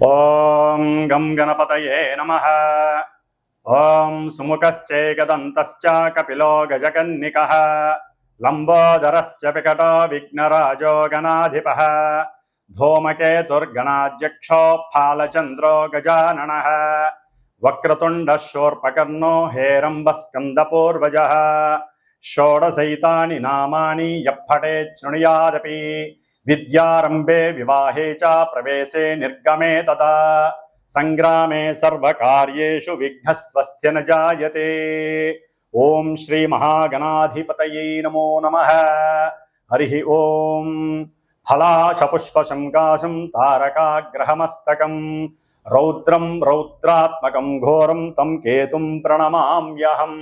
ఓం గం గణపతయే నమః. ఓం సుముఖశ్చేకదంతశ్చ కపిలో గజకన్నికః లంబోదరశ్చ వికటో విఘ్నరాజో గణాధిపః ధూమకేతుర్గణాధ్యక్షో ఫాలచంద్రో గజాననః వక్రతుండః శూర్పకర్ణో హేరంబస్కందపూర్వజः షోడశైతాని నామాని యప్పఠేత్ శృణుయాదపి విద్యారంభే వివాహే చ ప్రవేశే నిర్గమే తదా సంగ్రామే సర్వకార్యేషు విఘ్నస్వస్త్య న జాయతే. ఓం శ్రీ మహాగణాధిపతయే నమో నమః. హరి ఓం. ఫలాశపుష్పశంకాశం తారకాగ్రహమస్తకం రౌద్రం రౌద్రాత్మకం ఘోరం తం కేతుం ప్రణమామ్యహం.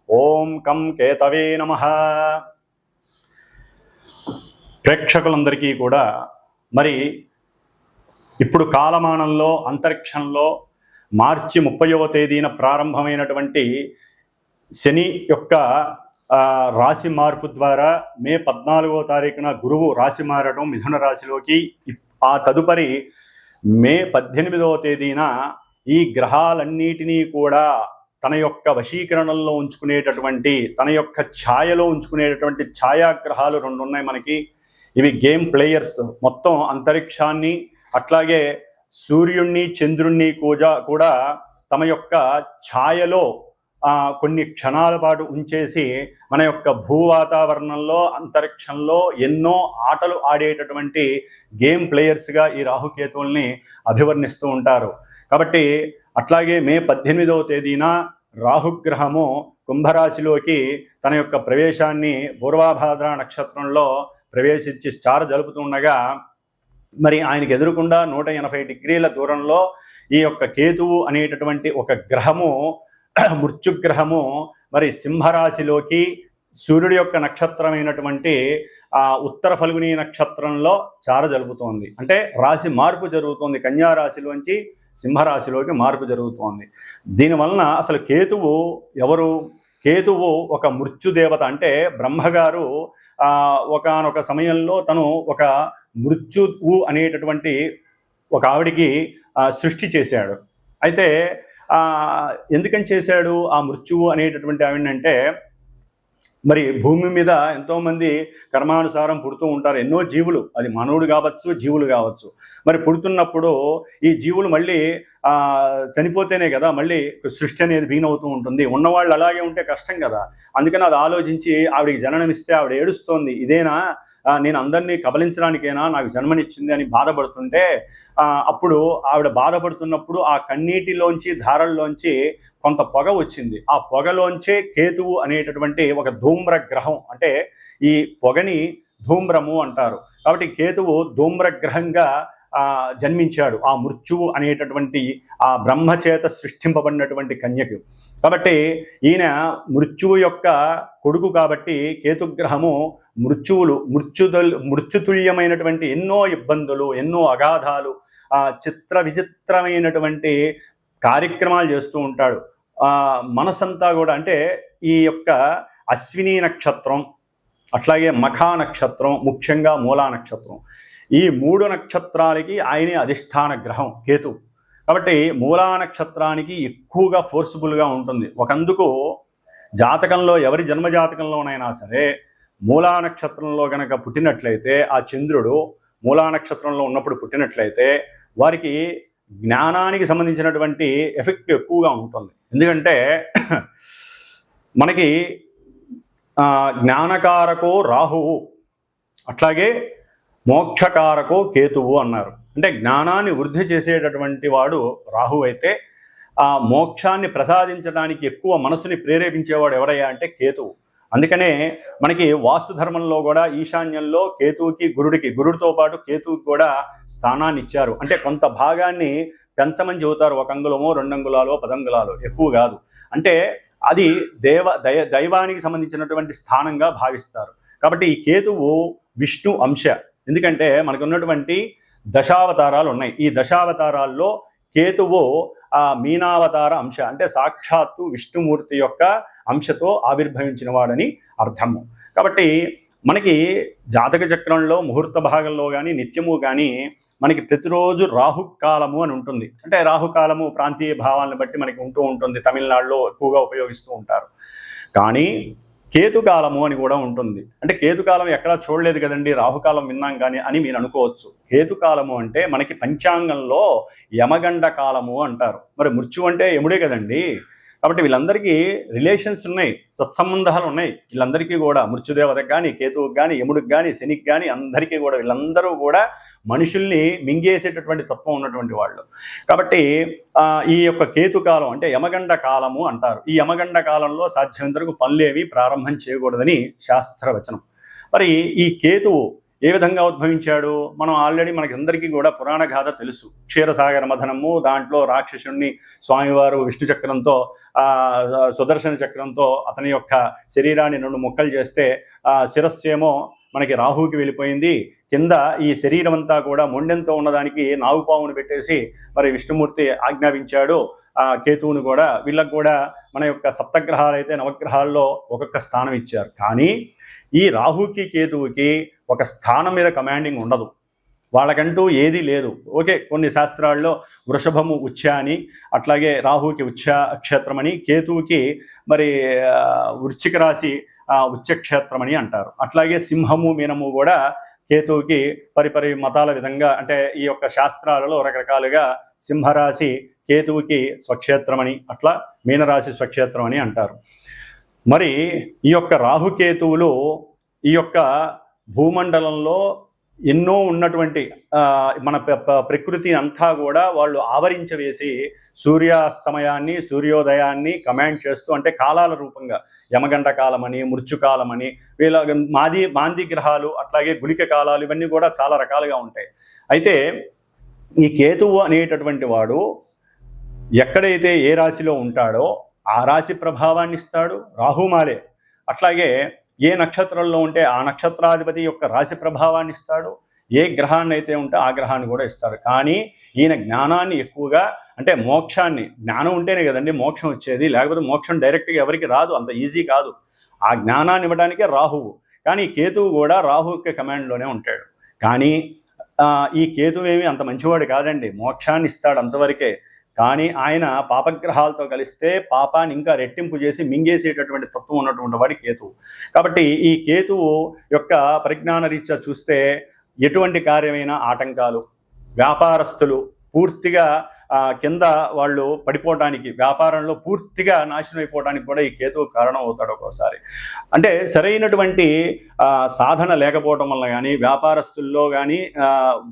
ఓం కం కేతవే నమః. ప్రేక్షకులందరికీ కూడా మరి ఇప్పుడు కాలమానంలో అంతరిక్షంలో మార్చి 30వ తేదీన ప్రారంభమైనటువంటి శని యొక్క రాశి మార్పు ద్వారా మే 14వ తారీఖున గురువు రాశి మారడం మిథున రాశిలోకి, ఆ తదుపరి మే 18వ తేదీన ఈ గ్రహాలన్నిటినీ కూడా తన యొక్క వశీకరణంలో ఉంచుకునేటటువంటి, తన యొక్క ఛాయలో ఉంచుకునేటటువంటి ఛాయాగ్రహాలు 2 ఉన్నాయి మనకి. ఇవి గేమ్ ప్లేయర్స్. మొత్తం అంతరిక్షాన్ని అట్లాగే సూర్యుణ్ణి చంద్రుణ్ణి కూడా తమ యొక్క ఛాయలో కొన్ని క్షణాల పాటు ఉంచేసి మన యొక్క భూ వాతావరణంలో అంతరిక్షంలో ఎన్నో ఆటలు ఆడేటటువంటి గేమ్ ప్లేయర్స్గా ఈ రాహుకేతువుల్ని అభివర్ణిస్తూ ఉంటారు. కాబట్టి అట్లాగే మే 18వ తేదీన రాహుగ్రహము కుంభరాశిలోకి తన యొక్క ప్రవేశాన్ని పూర్వాభాద్ర నక్షత్రంలో ప్రవేశించి చార జరుపుతుండగా, మరి ఆయనకు ఎదురుకుండా 180 డిగ్రీల దూరంలో ఈ యొక్క కేతువు అనేటటువంటి ఒక గ్రహము, మృత్యుగ్రహము మరి సింహరాశిలోకి సూర్యుడి యొక్క నక్షత్రమైనటువంటి ఉత్తర ఫల్గుని నక్షత్రంలో చార జరుపుతోంది. అంటే రాశి మార్పు జరుగుతోంది. కన్యా రాశిలోంచి సింహరాశిలోకి మార్పు జరుగుతోంది. దీనివలన అసలు కేతువు ఎవరు? కేతువు ఒక మృత్యుదేవత. అంటే బ్రహ్మగారు ఒకానొక సమయంలో తను ఒక మృత్యువు అనేటటువంటి ఒక ఆవిడికి సృష్టి చేశాడు. అయితే ఎందుకని చేశాడు ఆ మృత్యువు అనేటటువంటి ఆవిడంటే, మరి భూమి మీద ఎంతోమంది కర్మానుసారం పుడుతూ ఉంటారు. ఎన్నో జీవులు, అది మానవుడు కావచ్చు, జీవులు కావచ్చు. మరి పుడుతున్నప్పుడు ఈ జీవులు మళ్ళీ చనిపోతేనే కదా మళ్ళీ సృష్టి అనేది వీణవుతూ ఉంటుంది. ఉన్నవాళ్ళు అలాగే ఉంటే కష్టం కదా. అందుకని అది ఆలోచించి ఆవిడికి జననమిస్తే ఆవిడ ఏడుస్తోంది, ఇదేనా నేను అందరినీ కబలించడానికైనా నాకు జన్మనిచ్చింది అని బాధపడుతుంటే, అప్పుడు ఆవిడ బాధపడుతున్నప్పుడు ఆ కన్నీటిలోంచి ధారల్లోంచి కొంత పొగ వచ్చింది. ఆ పొగలోంచే కేతువు అనేటటువంటి ఒక ధూమ్ర గ్రహం, అంటే ఈ పొగని ధూమ్రము అంటారు. కాబట్టి కేతువు ధూమ్రగ్రహంగా జన్మించాడు ఆ మృత్యువు అనేటటువంటి ఆ బ్రహ్మచేత సృష్టింపబడినటువంటి కన్యకు. కాబట్టి ఈయన మృత్యువు యొక్క కొడుకు కాబట్టి కేతుగ్రహము మృత్యుతుల్యమైనటువంటి ఎన్నో ఇబ్బందులు, ఎన్నో అగాధాలు, చిత్ర విచిత్రమైనటువంటి కార్యక్రమాలు చేస్తూ ఉంటాడు. మనసంతా కూడా, అంటే ఈ యొక్క అశ్విని నక్షత్రం అట్లాగే మఖా నక్షత్రం, ముఖ్యంగా మూలా నక్షత్రం, ఈ 3 నక్షత్రాలకి ఆయనే అధిష్టాన గ్రహం కేతు. కాబట్టి మూలా నక్షత్రానికి ఎక్కువగా ఫోర్స్ఫుల్గా ఉంటుంది. ఒకందుకు జాతకంలో ఎవరి జన్మజాతకంలోనైనా సరే మూలా నక్షత్రంలో కనుక పుట్టినట్లయితే, ఆ చంద్రుడు మూలా నక్షత్రంలో ఉన్నప్పుడు పుట్టినట్లయితే వారికి జ్ఞానానికి సంబంధించినటువంటి ఎఫెక్ట్ ఎక్కువగా ఉంటుంది. ఎందుకంటే మనకి జ్ఞానకారకో రాహువు, అట్లాగే మోక్షకారకో కేతువు అన్నారు. అంటే జ్ఞానాన్ని వృద్ధి చేసేటటువంటి వాడు రాహు అయితే, ఆ మోక్షాన్ని ప్రసాదించడానికి ఎక్కువ మనసుని ప్రేరేపించేవాడు ఎవరయ్యా అంటే కేతువు. అందుకనే మనకి వాస్తు ధర్మంలో కూడా ఈశాన్యంలో కేతువుకి గురుడితో పాటు కేతువుకి కూడా స్థానాన్ని ఇచ్చారు. అంటే కొంత భాగాన్ని పెంచమని చెబుతారు. 1 అంగుళమో 2 అంగుళాలో 10 అంగుళాలు, ఎక్కువ కాదు. అంటే అది దైవానికి సంబంధించినటువంటి స్థానంగా భావిస్తారు. కాబట్టి ఈ కేతువు విష్ణు అంశ. ఎందుకంటే మనకు ఉన్నటువంటి దశావతారాలు ఉన్నాయి. ఈ దశావతారాల్లో కేతువు మీనావతార అంశ, అంటే సాక్షాత్తు విష్ణుమూర్తి యొక్క అంశతో ఆవిర్భవించిన వాడని అర్థము. కాబట్టి మనకి జాతక చక్రంలో ముహూర్త భాగంలో కానీ నిత్యము కానీ మనకి ప్రతిరోజు రాహుకాలము అని ఉంటుంది. అంటే రాహుకాలము ప్రాంతీయ భావాలను బట్టి మనకి ఉంటూ ఉంటుంది, తమిళనాడులో ఎక్కువగా ఉపయోగిస్తూ ఉంటారు. కానీ కేతుకాలము అని కూడా ఉంటుంది. అంటే కేతుకాలం ఎక్కడా చూడలేదు కదండి, రాహుకాలం విన్నాం కానీ అని మీరు అనుకోవచ్చు. కేతుకాలము అంటే మనకి పంచాంగంలో యమగండ కాలము అంటారు. మరి మృత్యు అంటే యముడే కదండి. కాబట్టి వీళ్ళందరికీ రిలేషన్స్ ఉన్నాయి, సత్సంబంధాలు ఉన్నాయి. వీళ్ళందరికీ కూడా మృత్యుదేవతకు కానీ, కేతువుకి కానీ, యముడికి కానీ, శనికి కానీ అందరికీ కూడా వీళ్ళందరూ కూడా మనుషుల్ని మింగేసేటటువంటి తత్వం ఉన్నటువంటి వాళ్ళు. కాబట్టి ఈ యొక్క కేతుకాలం అంటే యమగండ కాలము అంటారు. ఈ యమగండ కాలంలో సాధ్యమైనంతవరకు పనులేవి ప్రారంభం చేయకూడదని శాస్త్రవచనం. మరి ఈ కేతువు ఏ విధంగా ఉద్భవించాడు? మనం ఆల్రెడీ మనకి అందరికీ కూడా పురాణ గాథ తెలుసు. క్షీరసాగర మథనము, దాంట్లో రాక్షసుణ్ణి స్వామివారు విష్ణు చక్రంతో సుదర్శన చక్రంతో అతని యొక్క శరీరాన్ని 2 ముక్కలు చేస్తే శిరస్సేమో మనకి రాహుకి వెళ్ళిపోయింది. కింద ఈ శరీరం అంతా కూడా మొండెంతో ఉన్నదానికి నాగుపావును పెట్టేసి మరి విష్ణుమూర్తి ఆజ్ఞాపించాడు కేతువును కూడా. వీళ్ళకు కూడా మన యొక్క సప్తగ్రహాలు అయితే నవగ్రహాల్లో ఒక్కొక్క స్థానం ఇచ్చారు. కానీ ఈ రాహుకి కేతువుకి ఒక స్థానం మీద కమాండింగ్ ఉండదు, వాళ్ళకంటూ ఏదీ లేదు. ఓకే, కొన్ని శాస్త్రాల్లో వృషభము ఉచ్చ అని, అట్లాగే రాహుకి ఉచ్చ క్షేత్రం అని, కేతువుకి మరి వృశ్చిక రాశి ఉచ్చక్షేత్రం అని అంటారు. అట్లాగే సింహము మీనము కూడా కేతువుకి పరిపరి మతాల విధంగా, అంటే ఈ యొక్క శాస్త్రాలలో రకరకాలుగా సింహరాశి కేతువుకి స్వక్షేత్రమని, అట్లా మీనరాశి స్వక్షేత్రం అని అంటారు. మరి ఈ యొక్క రాహుకేతువులు ఈ యొక్క భూమండలంలో ఎన్నో ఉన్నటువంటి మన ప్రకృతి అంతా కూడా వాళ్ళు ఆవరించవేసి సూర్యాస్తమయాన్ని, సూర్యోదయాన్ని కమాండ్ చేస్తూ, అంటే కాలాల రూపంగా యమగండ కాలమని, మృత్యుకాలమని, వీళ్ళ మాంది గ్రహాలు, అట్లాగే గుళిక కాలాలు, ఇవన్నీ కూడా చాలా రకాలుగా ఉంటాయి. అయితే ఈ కేతువు అనేటటువంటి వాడు ఎక్కడైతే ఏ రాశిలో ఉంటాడో ఆ రాశి ప్రభావాన్ని ఇస్తాడు, రాహుమాలే. అట్లాగే ఏ నక్షత్రంలో ఉంటే ఆ నక్షత్రాధిపతి యొక్క రాశి ప్రభావాన్ని ఇస్తాడు, ఏ గ్రహాన్ని అయితే ఉంటే ఆ గ్రహాన్ని కూడా ఇస్తాడు. కానీ ఈయన జ్ఞానాన్ని ఎక్కువగా, అంటే మోక్షాన్ని, జ్ఞానం ఉంటేనే కదండి మోక్షం వచ్చేది, లేకపోతే మోక్షం డైరెక్ట్గా ఎవరికి రాదు, అంత ఈజీ కాదు. ఆ జ్ఞానాన్ని ఇవ్వడానికే రాహువు. కానీ కేతువు కూడా రాహువుకి కమాండ్లోనే ఉంటాడు. కానీ ఈ కేతువు ఏమి అంత మంచివాడు కాదండి, మోక్షాన్ని ఇస్తాడు అంతవరకే. కానీ ఆయన పాపగ్రహాలతో కలిస్తే పాపాన్ని ఇంకా రెట్టింపు చేసి మింగేసేటటువంటి తత్వం ఉన్నటువంటి వాడి కేతువు. కాబట్టి ఈ కేతువు యొక్క పరిజ్ఞాన రీత్యా చూస్తే ఎటువంటి కార్యమైన ఆటంకాలు, వ్యాపారస్తులు పూర్తిగా కింద వాళ్ళు పడిపోవడానికి, వ్యాపారంలో పూర్తిగా నాశనం అయిపోవడానికి కూడా ఈ కేతువు కారణం అవుతాడు ఒక్కోసారి. అంటే సరైనటువంటి సాధన లేకపోవటం వల్ల కానీ, వ్యాపారస్తుల్లో కానీ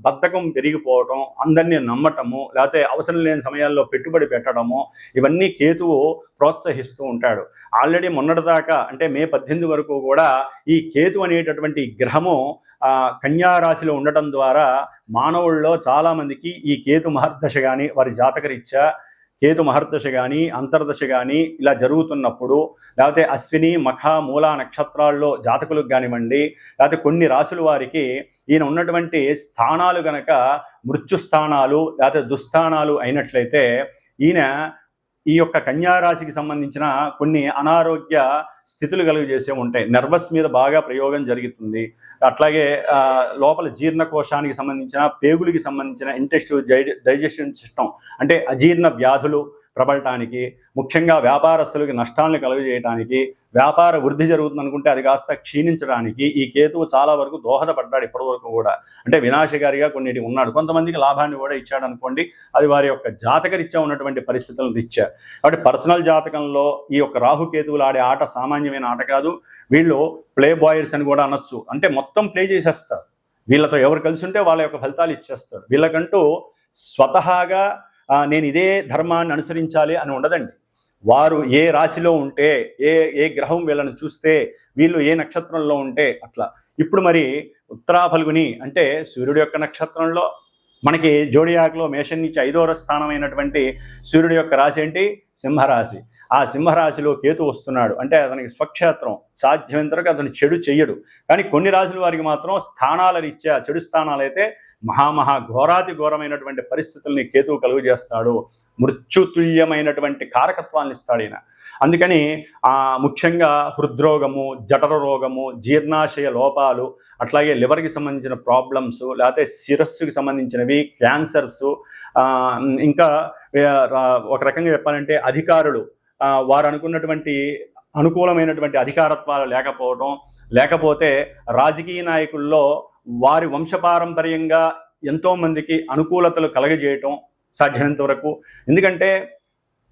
బద్ధకం పెరిగిపోవటం, అందరినీ నమ్మటము, లేకపోతే అవసరం లేని సమయాల్లో పెట్టుబడి పెట్టడము, ఇవన్నీ కేతువు ప్రోత్సహిస్తూ ఉంటాడు. ఆల్రెడీ మొన్నటిదాకా, అంటే మే 18 వరకు కూడా ఈ కేతు అనేటటువంటి గ్రహము కన్యారాశిలో ఉండటం ద్వారా మానవుల్లో చాలామందికి ఈ కేతు మహర్దశ కానీ, వారి జాతకరీత్యా కేతు మహర్దశ కానీ, అంతర్దశ కానీ ఇలా జరుగుతున్నప్పుడు, లేకపోతే అశ్విని, మఖ, మూల నక్షత్రాల్లో జాతకులకు కానివ్వండి, లేకపోతే కొన్ని రాశుల వారికి ఈయన ఉన్నటువంటి స్థానాలు గనక మృత్యుస్థానాలు లేకపోతే దుస్థానాలు అయినట్లయితే ఈయన ఈ యొక్క కన్యారాశికి సంబంధించిన కొన్ని అనారోగ్య స్థితులు కలుగజేసే ఉంటాయి. నర్వస్ మీద బాగా ప్రయోగం జరుగుతుంది. అట్లాగే లోపల జీర్ణకోశానికి సంబంధించిన, పేగులకి సంబంధించిన ఇంటెస్టివ్ డైజెషన్ సిస్టమ్, అంటే అజీర్ణ వ్యాధులు ప్రబలటానికి, ముఖ్యంగా వ్యాపారస్తులకి నష్టాలను కలుగజేయడానికి, వ్యాపార వృద్ధి జరుగుతుంది అనుకుంటే అది కాస్త క్షీణించడానికి ఈ కేతువు చాలా వరకు దోహదపడ్డాడు ఇప్పటివరకు కూడా. అంటే వినాశకారిగా కొన్నిటి ఉన్నాడు. కొంతమందికి లాభాన్ని కూడా ఇచ్చాడు అనుకోండి, అది వారి యొక్క జాతకరీత్యా ఉన్నటువంటి పరిస్థితులను రీత్యా. కాబట్టి పర్సనల్ జాతకంలో ఈ యొక్క రాహుకేతువులు ఆడే ఆట సామాన్యమైన ఆట కాదు. వీళ్ళు ప్లే బాయర్స్ అని కూడా అనొచ్చు. అంటే మొత్తం ప్లే చేసేస్తారు. వీళ్ళతో ఎవరు కలిసి ఉంటే వాళ్ళ యొక్క ఫలితాలు ఇచ్చేస్తారు. వీళ్ళకంటూ స్వతహాగా నేను ఇదే ధర్మాన్ని అనుసరించాలి అని ఉండదండి. వారు ఏ రాశిలో ఉంటే, ఏ గ్రహం వీళ్ళని చూస్తే, వీళ్ళు ఏ నక్షత్రంలో ఉంటే అట్లా. ఇప్పుడు మరి ఉత్తరా ఫల్గుని అంటే సూర్యుడి యొక్క నక్షత్రంలో మనకి జోడియాక్లో మేషం నుంచి 5వ స్థానమైనటువంటి సూర్యుడి యొక్క రాశి ఏంటి? సింహరాశి. ఆ సింహరాశిలో కేతు వస్తున్నాడు అంటే అతనికి స్వక్షేత్రం, సాధ్యమైనంత వరకు అతను చెడు చెయ్యడు. కానీ కొన్ని రాశుల వారికి మాత్రం స్థానాల రీత్యా చెడు స్థానాలు అయితే ఘోరాతి ఘోరమైనటువంటి పరిస్థితుల్ని కేతువు కలుగు చేస్తాడు. మృత్యుతుల్యమైనటువంటి కారకత్వాన్ని ఇస్తాడు ఈయన. అందుకని ముఖ్యంగా హృద్రోగము, జఠర రోగము, జీర్ణాశయ లోపాలు, అట్లాగే లివర్కి సంబంధించిన ప్రాబ్లమ్స్, లేకపోతే శిరస్సుకి సంబంధించినవి, క్యాన్సర్స్, ఇంకా ఒక రకంగా చెప్పాలంటే అధికారులు వారు అనుకున్నటువంటి అనుకూలమైనటువంటి అధికారత్వాలు లేకపోవడం, లేకపోతే రాజకీయ నాయకుల్లో వారి వంశపారంపర్యంగా ఎంతోమందికి అనుకూలతలు కలగజేయటం సాధ్యమైనంత వరకు. ఎందుకంటే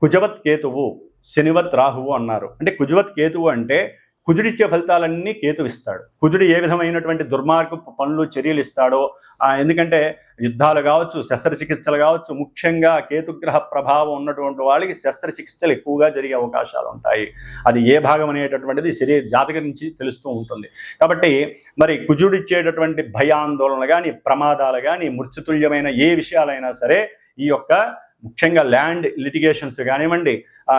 కుజవత్ కేతువు శనివత్ రాహువు అన్నారు. అంటే కుజవత్ కేతువు అంటే కుజుడిచ్చే ఫలితాలన్నీ కేతు ఇస్తాడు. కుజుడు ఏ విధమైనటువంటి దుర్మార్గపు పనులు చర్యలు ఇస్తాడో, ఎందుకంటే యుద్ధాలు కావచ్చు, శస్త్రచికిత్సలు కావచ్చు, ముఖ్యంగా కేతుగ్రహ ప్రభావం ఉన్నటువంటి వాళ్ళకి శస్త్రచికిత్సలు ఎక్కువగా జరిగే అవకాశాలు ఉంటాయి. అది ఏ భాగం అనేటటువంటిది శరీర జాతకం నుంచి తెలుస్తూ ఉంటుంది. కాబట్టి మరి కుజుడు ఇచ్చేటటువంటి భయాందోళనలు కానీ, ప్రమాదాలు కానీ, మృత్యుతుల్యమైన ఏ విషయాలైనా సరే, ఈ యొక్క ముఖ్యంగా ల్యాండ్ లిటిగేషన్స్ కానివ్వండి,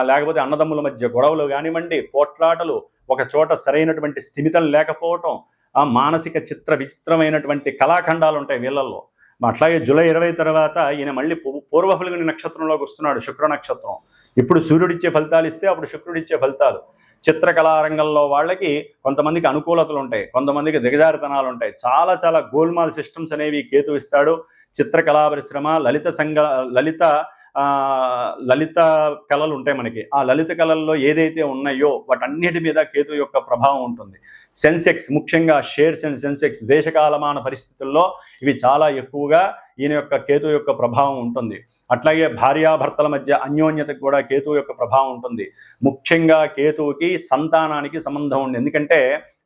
లేకపోతే అన్నదమ్ముల మధ్య గొడవలు కానివ్వండి, పోట్లాటలు, ఒక చోట సరైనటువంటి స్థిమితం లేకపోవటం, మానసిక చిత్ర విచిత్రమైనటువంటి కళాఖండాలు ఉంటాయి వీళ్ళల్లో. అట్లాగే జూలై 20 తర్వాత ఈయన మళ్ళీ పూర్వ ఫల్గుని నక్షత్రంలోకి వస్తున్నాడు, శుక్ర నక్షత్రం. ఇప్పుడు సూర్యుడిచ్చే ఫలితాలు ఇస్తే అప్పుడు శుక్రుడిచ్చే ఫలితాలు. చిత్రకళారంగంలో వాళ్ళకి కొంతమందికి అనుకూలతలు ఉంటాయి, కొంతమందికి దిగజారితనాలు ఉంటాయి. చాలా చాలా గోల్మాల్ సిస్టమ్స్ అనేవి కేతు ఇస్తాడు. చిత్రకళా పరిశ్రమ, లలిత కళలు ఉంటాయి మనకి. ఆ లలిత కళల్లో ఏదైతే ఉన్నాయో వాటన్నిటి మీద కేతు యొక్క ప్రభావం ఉంటుంది. సెన్సెక్స్, ముఖ్యంగా షేర్స్ అండ్ సెన్సెక్స్ దేశకాలమాన పరిస్థితుల్లో ఇవి చాలా ఎక్కువగా ఈయన యొక్క కేతు యొక్క ప్రభావం ఉంటుంది. అట్లాగే భార్యాభర్తల మధ్య అన్యోన్యతకు కూడా కేతువు యొక్క ప్రభావం ఉంటుంది. ముఖ్యంగా కేతువుకి సంతానానికి సంబంధం ఉంది. ఎందుకంటే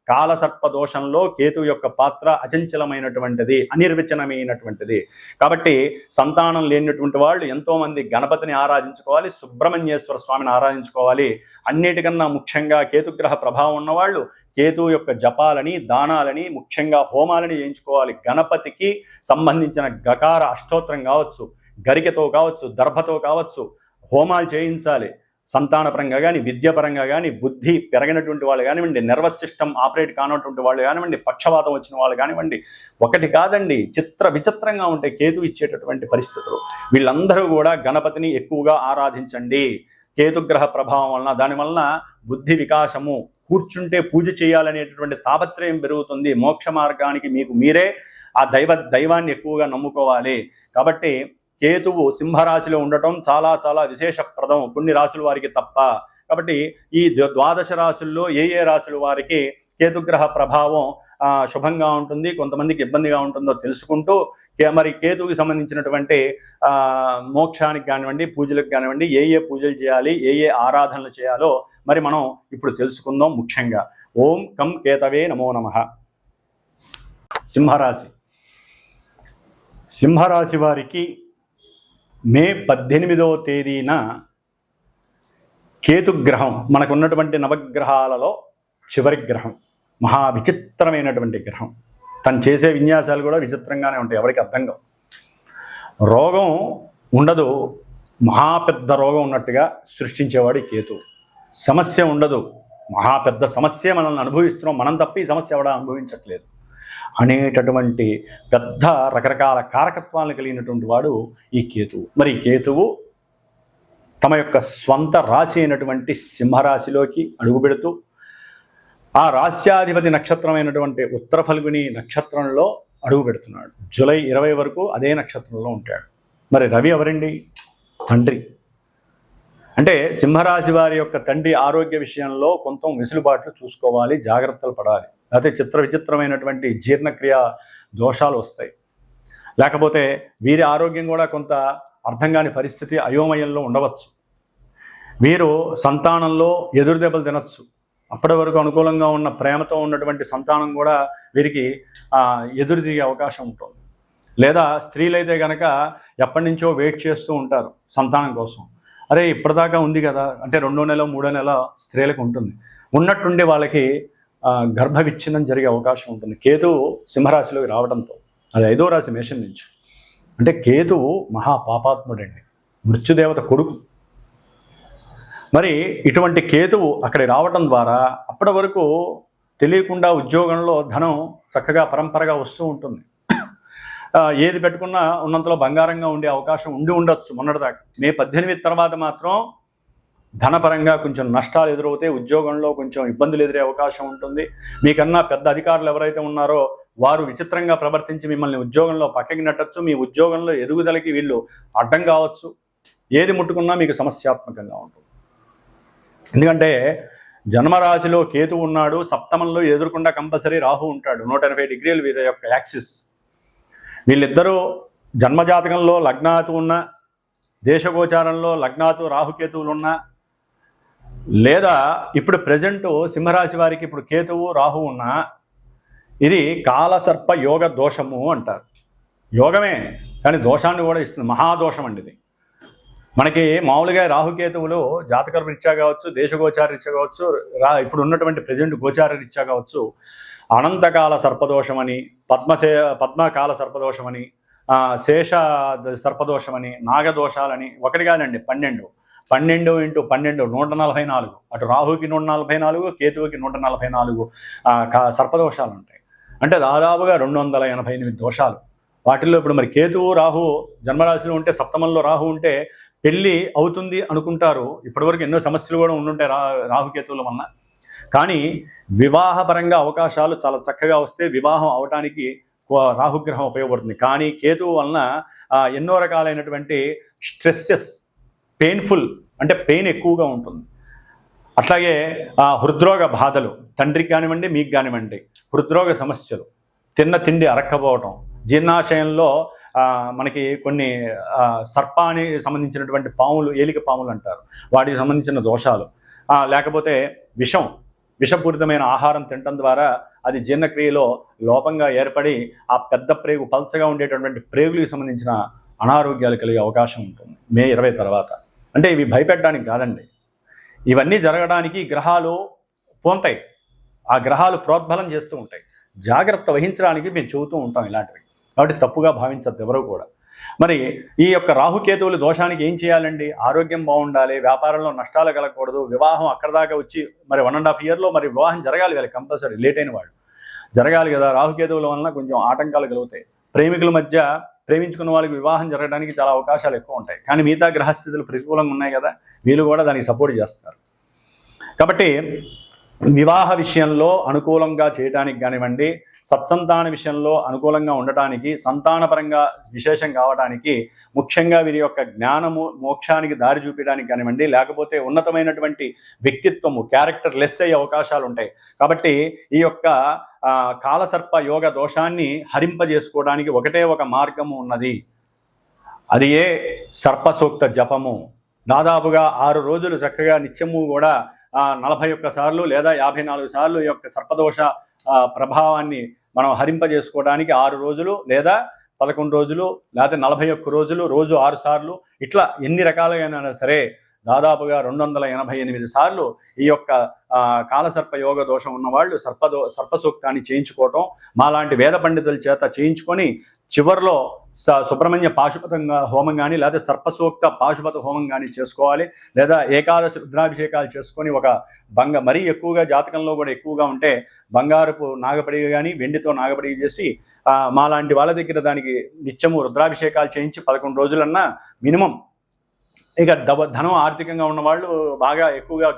కాలసర్ప దోషంలో కేతువు యొక్క పాత్ర అచంచలమైనటువంటిది, అనిర్వచనమైనటువంటిది. కాబట్టి సంతానం లేనటువంటి వాళ్ళు ఎంతోమంది గణపతిని ఆరాధించుకోవాలి, సుబ్రహ్మణ్యేశ్వర స్వామిని ఆరాధించుకోవాలి. అన్నిటికన్నా ముఖ్యంగా కేతుగ్రహ ప్రభావం ఉన్నవాళ్ళు కేతువు యొక్క జపాలని, దానాలని, ముఖ్యంగా హోమాలని చేయించుకోవాలి. గణపతికి సంబంధించిన గకార అష్టోత్తరం కావచ్చు, గరికతో కావచ్చు, దర్భతో కావచ్చు, హోమాలు చేయించాలి. సంతానపరంగా కానీ, విద్యాపరంగా కానీ, బుద్ధి పెరగినటువంటి వాళ్ళు కానివ్వండి, నర్వస్ సిస్టమ్ ఆపరేట్ కానటువంటి వాళ్ళు కానివ్వండి, పక్షవాతం వచ్చిన వాళ్ళు కానివ్వండి, ఒకటి కాదండి, విచిత్రంగా ఉంటే కేతు ఇచ్చేటటువంటి పరిస్థితులు. వీళ్ళందరూ కూడా గణపతిని ఎక్కువగా ఆరాధించండి. కేతుగ్రహ ప్రభావం వలన, దానివలన బుద్ధి వికాసము, కూర్చుంటే పూజ చేయాలనేటటువంటి తాపత్రయం పెరుగుతుంది. మోక్ష మార్గానికి మీకు మీరే ఆ దైవాన్ని ఎక్కువగా నమ్ముకోవాలి. కాబట్టి కేతువు సింహరాశిలో ఉండటం చాలా చాలా విశేషప్రదం, కొన్ని రాశుల వారికి తప్ప. కాబట్టి ఈ 12 రాశుల్లో ఏ రాశుల వారికి కేతుగ్రహ ప్రభావం శుభంగా ఉంటుంది, కొంతమందికి ఇబ్బందిగా ఉంటుందో తెలుసుకుంటూ, మరి కేతువుకి సంబంధించినటువంటి మోక్షానికి కానివ్వండి, పూజలకు కానివ్వండి, ఏ పూజలు చేయాలి, ఏ ఆరాధనలు చేయాలో మరి మనం ఇప్పుడు తెలుసుకుందాం. ముఖ్యంగా ఓం కం కేతవే నమో నమః. సింహరాశి వారికి మే 18వ తేదీన కేతుగ్రహం మనకున్నటువంటి నవగ్రహాలలో చివరి గ్రహం, మహా విచిత్రమైనటువంటి గ్రహం. తను చేసే విన్యాసాలు కూడా విచిత్రంగానే ఉంటాయి, ఎవరికి అర్థం కావు. రోగం ఉండదు, మహా పెద్ద రోగం ఉన్నట్టుగా సృష్టించేవాడు కేతువు. సమస్య ఉండదు, మహా పెద్ద సమస్య మనల్ని అనుభవిస్తున్నాం, మనం తప్ప ఈ సమస్య ఎవడా అనుభవించట్లేదు అనేటటువంటి పెద్ద రకరకాల కారకత్వాలను కలిగినటువంటి వాడు ఈ కేతువు. మరి కేతువు తమ యొక్క స్వంత రాశి అయినటువంటి సింహరాశిలోకి అడుగుపెడుతూ ఆ రాశ్యాధిపతి నక్షత్రమైనటువంటి ఉత్తర ఫల్గుని నక్షత్రంలో అడుగు పెడుతున్నాడు. జూలై 20 వరకు అదే నక్షత్రంలో ఉంటాడు. మరి రవి ఎవరండి? తండ్రి. అంటే సింహరాశి వారి యొక్క తండ్రి ఆరోగ్య విషయంలో కొంత వెసులుబాట్లు చూసుకోవాలి, జాగ్రత్తలు పడాలి. లేకపోతే విచిత్రమైనటువంటి జీర్ణక్రియ దోషాలు వస్తాయి. లేకపోతే వీరి ఆరోగ్యం కూడా కొంత అర్థం కాని పరిస్థితి, అయోమయంలో ఉండవచ్చు. వీరు సంతానంలో ఎదురు దెబ్బలు తినచ్చు. అప్పటి వరకు అనుకూలంగా ఉన్న ప్రేమతో ఉన్నటువంటి సంతానం కూడా వీరికి ఎదురు తిరిగే అవకాశం ఉంటుంది. లేదా స్త్రీలైతే కనుక ఎప్పటి నుంచో వెయిట్ చేస్తూ ఉంటారు సంతానం కోసం. అరే ఇప్పటిదాకా ఉంది కదా అంటే 2వ నెల 3వ నెల స్త్రీలకు ఉంటుంది, ఉన్నట్టుండి వాళ్ళకి గర్భ విచ్ఛిన్నం జరిగే అవకాశం ఉంటుంది కేతువు సింహరాశిలోకి రావడంతో. అది 5వ రాశి మేషం నుంచి. అంటే కేతువు మహాపాపాత్ముడండి, మృత్యుదేవత కొడుకు. మరి ఇటువంటి కేతువు అక్కడికి రావటం ద్వారా అప్పటి వరకు తెలియకుండా ఉద్యోగంలో ధనం చక్కగా పరంపరగా వస్తూ ఉంటుంది. ఏది పెట్టుకున్నా ఉన్నంతలో బంగారంగా ఉండే అవకాశం ఉండొచ్చు మొన్నటిదాకా. మే 18 తర్వాత మాత్రం ధనపరంగా కొంచెం నష్టాలు ఎదురవుతాయి, ఉద్యోగంలో కొంచెం ఇబ్బందులు ఎదురే అవకాశం ఉంటుంది. మీకన్నా పెద్ద అధికారులు ఎవరైతే ఉన్నారో వారు విచిత్రంగా ప్రవర్తించి మిమ్మల్ని ఉద్యోగంలో పక్కకి నెట్టచ్చు, మీ ఉద్యోగంలో ఎదుగుదలకి వీళ్ళు అడ్డం కావచ్చు. ఏది ముట్టుకున్నా మీకు సమస్యాత్మకంగా ఉంటుంది. ఎందుకంటే జన్మరాశిలో కేతు ఉన్నాడు, సప్తమంలో ఎదురుకుండా కంపల్సరీ రాహు ఉంటాడు, 180 డిగ్రీలు వీరి యొక్క యాక్సిస్. వీళ్ళిద్దరూ జన్మజాతకంలో లగ్నాతు ఉన్న, దేశగోచారంలో లగ్నాతు రాహుకేతువులు ఉన్న, లేదా ఇప్పుడు ప్రజెంటు సింహరాశి వారికి ఇప్పుడు కేతువు రాహు ఉన్న, ఇది కాలసర్ప యోగ దోషము అంటారు. యోగమే కానీ దోషాన్ని కూడా ఇస్తుంది, మహాదోషం అండి ఇది. మనకి మామూలుగా రాహుకేతువులు జాతక రీత్యా కావచ్చు, దేశగోచార రీత్యా కావచ్చు, ఇప్పుడు ఉన్నటువంటి ప్రజెంట్ గోచార రీత్యా కావచ్చు, అనంతకాల సర్పదోషమని, పద్మకాల సర్పదోషమని, శేష సర్పదోషమని, నాగదోషాలని, ఒకటి కాదండి 12 × 12 144. అటు రాహుకి 144, కేతువుకి 144 సర్పదోషాలు ఉంటాయి. అంటే దాదాపుగా 288 దోషాలు. వాటిల్లో ఇప్పుడు మరి కేతువు రాహు జన్మరాశిలో ఉంటే, సప్తమంలో రాహు ఉంటే పెళ్ళి అవుతుంది అనుకుంటారు. ఇప్పటివరకు ఎన్నో సమస్యలు కూడా ఉండుంటాయి రాహుకేతువుల వలన. కానీ వివాహపరంగా అవకాశాలు చాలా చక్కగా వస్తే వివాహం అవటానికి రాహుగ్రహం ఉపయోగపడుతుంది. కానీ కేతువు వలన ఎన్నో రకాలైనటువంటి స్ట్రెస్సెస్, పెయిన్ఫుల్ అంటే పెయిన్ ఎక్కువగా ఉంటుంది. అట్లాగే హృద్రోగ బాధలు, తండ్రికి కానివ్వండి మీకు కానివ్వండి, హృద్రోగ సమస్యలు, తిన్న తిండి అరక్కపోవటం, జీర్ణాశయంలో మనకి కొన్ని సర్పానికి సంబంధించినటువంటి పాములు, ఏలిక పాములు అంటారు, వాటికి సంబంధించిన దోషాలు, లేకపోతే విషపూరితమైన ఆహారం తినటం ద్వారా అది జీర్ణక్రియలో లోపంగా ఏర్పడి ఆ పెద్ద ప్రేగు, పల్చగా ఉండేటటువంటి ప్రేగులకు సంబంధించిన అనారోగ్యాలు కలిగే అవకాశం ఉంటుంది మే 20 తర్వాత. అంటే ఇవి భయపెట్టడానికి కాదండి, ఇవన్నీ జరగడానికి గ్రహాలు పోంతాయి, ఆ గ్రహాలు ప్రోద్బలం చేస్తూ ఉంటాయి. జాగ్రత్త వహించడానికి మేము చెబుతూ ఉంటాం ఇలాంటివి. కాబట్టి తప్పుగా భావించద్దు ఎవరు కూడా. మరి ఈ యొక్క రాహుకేతువుల దోషానికి ఏం చేయాలండి? ఆరోగ్యం బాగుండాలి, వ్యాపారంలో నష్టాలు కలగకూడదు, వివాహం అక్కడ దాకా వచ్చి మరి 1.5 ఇయర్లో మరి వివాహం జరగాలి, వీళ్ళకి కంపల్సరీ, లేట్ అయిన వాళ్ళు జరగాలి కదా. రాహుకేతువుల వలన కొంచెం ఆటంకాలు కలుగుతాయి. ప్రేమికుల మధ్య ప్రేమించుకున్న వాళ్ళకి వివాహం జరగడానికి చాలా అవకాశాలు ఎక్కువ ఉంటాయి. కానీ మిగతా గ్రహస్థితులు ప్రతికూలంగా ఉన్నాయి కదా, వీళ్ళు కూడా దానికి సపోర్ట్ చేస్తారు. కాబట్టి వివాహ విషయంలో అనుకూలంగా చేయడానికి కానివ్వండి, సత్సంతాన విషయంలో అనుకూలంగా ఉండటానికి, సంతానపరంగా విశేషం కావడానికి, ముఖ్యంగా వీరి యొక్క జ్ఞానము మోక్షానికి దారి చూపించడానికి కానివ్వండి, లేకపోతే ఉన్నతమైనటువంటి వ్యక్తిత్వము, క్యారెక్టర్ లెస్ అయ్యే అవకాశాలు ఉంటాయి. కాబట్టి ఈ యొక్క కాలసర్ప యోగ దోషాన్ని హరింపజేసుకోవడానికి ఒకటే ఒక మార్గము ఉన్నది, అది ఏ సర్పసూక్త జపము. దాదాపుగా 6 రోజులు చక్కగా నిత్యము కూడా 41 సార్లు లేదా 54 సార్లు ఈ యొక్క సర్పదోష ప్రభావాన్ని మనం హరింపజేసుకోవడానికి 6 రోజులు లేదా 11 రోజులు లేదా 41 రోజులు, రోజు 6 సార్లు, ఇట్లా ఎన్ని రకాలుగా సరే దాదాపుగా 288 సార్లు ఈ యొక్క కాలసర్ప యోగ దోషం ఉన్నవాళ్ళు సర్పసూక్తాన్ని చేయించుకోవటం, మాలాంటి వేద పండితుల చేత చేయించుకొని చివరిలో సుబ్రహ్మణ్య పాశుపతంగా హోమం కానీ లేదా సర్పసూక్త పాశుపత హోమం కానీ చేసుకోవాలి. లేదా ఏకాదశి రుద్రాభిషేకాలు చేసుకొని ఒక మరీ ఎక్కువగా జాతకంలో కూడా ఎక్కువగా ఉంటే బంగారపు నాగపడిగ కానీ వెండితో నాగపడిగ చేసి మాలాంటి వాళ్ళ దగ్గర దానికి నిత్యము రుద్రాభిషేకాలు చేయించి 11 రోజులన్నా మినిమం. ఇక ధనం ఆర్థికంగా ఉన్నవాళ్ళు, బాగా ఎక్కువగా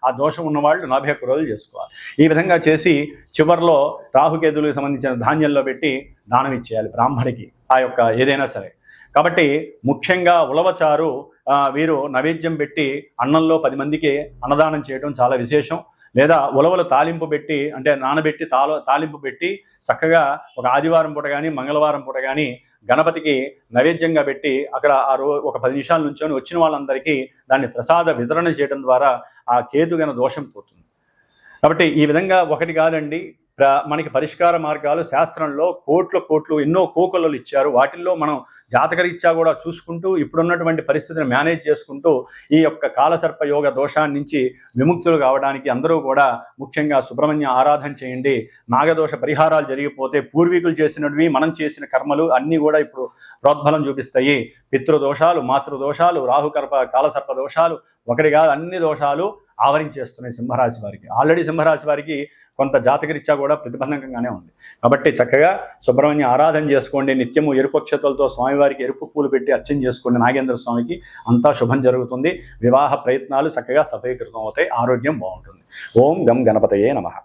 ఆ దోషం ఉన్నవాళ్ళు 41 రోజులు చేసుకోవాలి. ఈ విధంగా చేసి చివరిలో రాహుకేతువులకు సంబంధించిన ధాన్యంలో పెట్టి దానం ఇచ్చేయాలి బ్రాహ్మడికి, ఆ యొక్క ఏదైనా సరే. కాబట్టి ముఖ్యంగా ఉలవచారు వీరు నైవేద్యం పెట్టి అన్నంలో 10 మందికి అన్నదానం చేయడం చాలా విశేషం. లేదా ఉలవలు తాలింపు పెట్టి, అంటే నానబెట్టి తాలింపు పెట్టి చక్కగా ఒక ఆదివారం పూట కానీ మంగళవారం పూట కానీ గణపతికి నైవేద్యంగా పెట్టి అక్కడ ఒక 10 నిమిషాల నుంచొని వచ్చిన వాళ్ళందరికీ దాన్ని ప్రసాద వితరణ చేయడం ద్వారా ఆ కేతుగణ దోషం పోతుంది. కాబట్టి ఈ విధంగా ఒకటి కాదండి, మనకి పరిష్కార మార్గాలు శాస్త్రంలో కోట్లు ఎన్నో కోకొల్లలు ఇచ్చారు. వాటిల్లో మనం జాతకరీత్యా కూడా చూసుకుంటూ ఇప్పుడున్నటువంటి పరిస్థితిని మేనేజ్ చేసుకుంటూ ఈ యొక్క కాలసర్ప యోగ దోషాన్ని నుంచి విముక్తులు కావడానికి అందరూ కూడా ముఖ్యంగా సుబ్రహ్మణ్య ఆరాధన చేయండి. నాగదోష పరిహారాలు జరిగిపోతే పూర్వీకులు చేసినవి మనం చేసిన కర్మలు అన్నీ కూడా ఇప్పుడు ప్రోద్బలం చూపిస్తాయి. పితృదోషాలు, మాతృదోషాలు, రాహుకర్ప కాలసర్ప దోషాలు ఒకటి కాదు అన్ని దోషాలు ఆవరించేస్తున్నాయి సింహరాశి వారికి. ఆల్రెడీ సింహరాశి వారికి కొంత జాతకరీత్యా కూడా ప్రతిబంధకంగానే ఉంది. కాబట్టి చక్కగా సుబ్రహ్మణ్య ఆరాధన చేసుకోండి. నిత్యము ఎరుపు అక్షతలతో స్వామివారికి ఎరుపు పూలు పెట్టి అర్చన చేసుకోండి. నాగేంద్ర స్వామికి అంతా శుభం జరుగుతుంది. వివాహ ప్రయత్నాలు చక్కగా సఫలీకృతం అవుతాయి. ఆరోగ్యం బాగుంటుంది. ఓం గం గణపతయే నమః.